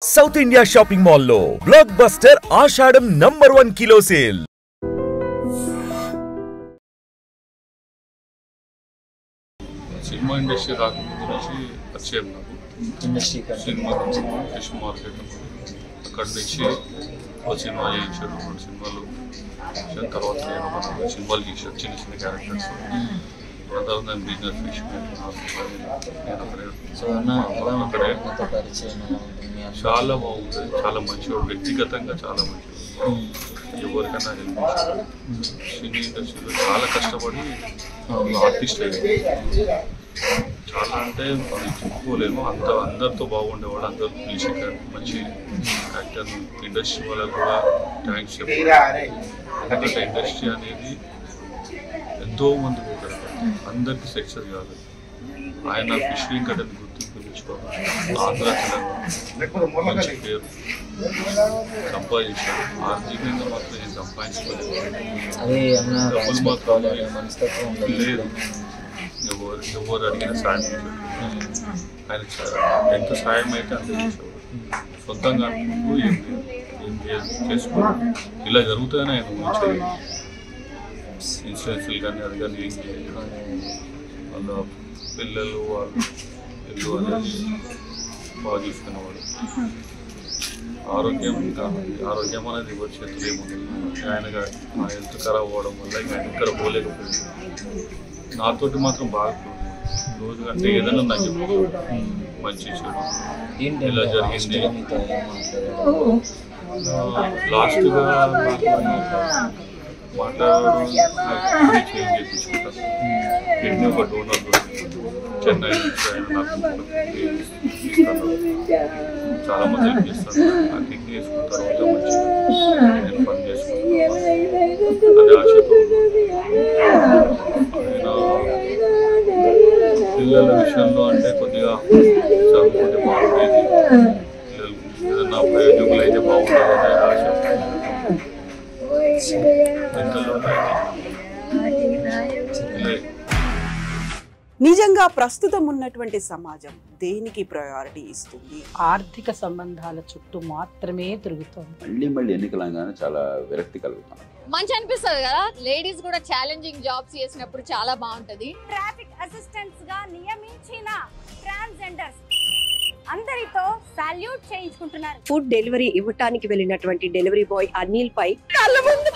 South India shopping mall లో block buster ఆషాఢం #1 kilo sale. Cinema industry రాకముందు నుంచి పరిచయం నాకు. సినిమా ఫిష్ మార్కెట్ అక్కడి నుంచి ఒక సినిమా చేయించాడు, 2 సినిమాలు చేసిన తర్వాత నేను ఒక 4 సినిమాలు చేశాను, చిన్న చిన్న క్యారెక్టర్స్. ఆ తర్వాత నేను బిజినెస్ ఫిష్ చాలా బాగుంటుంది, చాలా మంచివాడు, వ్యక్తిగతంగా చాలా మంచివాడు, ఎవరికైనా హెల్ప్ చేశాడు. సినీ ఇండస్ట్రీలో చాలా కష్టపడి ఆర్టిస్ట్ అయ్యాడు. చాలా అంటే అది చెప్పుకోలేము, అందరితో బాగుండేవాడు, అందరూ పిలిచి మంచి యాక్టర్. ఇండస్ట్రీ వాళ్ళకు కూడా థ్యాంక్స్ చెప్పాలి. ఎందుకంటే ఇండస్ట్రీ అనేది ఎంతో మంది పోతారు, అందరికీ సక్సెస్ కాదు. ఆయన ఫిషింగ్ అంటే గుర్తింపు తెచ్చుకోవాలి, ఆంధ్ర తెలంగాణ మంచి పేరు సంపాదించాడు. ఆర్థికంగా మాత్రం నేను సంపాదించుకోలేదు, డబ్బులు మాత్రం లేదు. ఎవరు అడిగిన సాయం చేశాడు. ఆయన ఎంత సాయం అయితే అంత చేసేవాడు. సొంతంగా అనుకుంటూ ఏం చేసుకోవాలి, ఇలా జరుగుతాయని ఆయన ఊహించేది. ఇన్సూరెన్స్లు కానీ అది కానీ ఏం చేయలేదు. వాళ్ళ పిల్లలు వాళ్ళు ఇల్లు అనేది బాగా చూసుకునేవాడు. ఆరోగ్యం అనేది ఎవరి చేతులు ఏముంది. ఆయనగా నా హెల్త్ ఖరాబ్ అవ్వడం వల్ల ఆయన ఇక్కడ పోలేకపోయింది. నాతోటి మాత్రం బాగా రోజు కంటే ఏదైనా నాకు చెప్పాడు, మంచి చెడు ఇలా జరిగింది. లాస్ట్గా మాట్లాడడం చేంజ్ చేయించుకుంటాను. కిడ్నీ ఒక డోనర్ చెన్నై నుంచి ఆయన నాకు ఇస్తాను, చాలా మంది హెల్ప్ చేస్తాను. ఆ కిడ్నీ వేసుకున్న తర్వాత మంచిగా నేను పని చేసుకుంటాను అదే ఆశతో. పిల్లల విషయంలో అంటే కొద్దిగా చదువుకుంటే బాగుండేది, పిల్లలు ఏదన్నా ప్రయోజకులు అయితే బాగుంటుంది అనే ఆశ. నిజంగా ప్రస్తుతం ఉన్నటువంటి సమాజం దేనికి ప్రయారిటీ ఇస్తుంది? ఆర్థిక సంబంధాల చుట్టూ మాత్రమే తిరుగుతుంది. మళ్ళీ ఎన్నికలంగానే చాలా విరక్తి కలుగుతాను. మంచి అనిపిస్తుంది కదా, లేడీస్ కూడా ఛాలెంజింగ్ జాబ్స్ చేసినప్పుడు చాలా బాగుంటది. ట్రాఫిక్ అసిస్టెంట్స్ గా నియమించిన ట్రాన్స్జెండర్స్ అందరితో సాల్యూట్ చేయించుకుంటున్నారు. ఫుడ్ డెలివరీ ఇవ్వటానికి వెళ్ళినటువంటి డెలివరీ బాయ్ అనిల్ పై కళ్ళ ముందు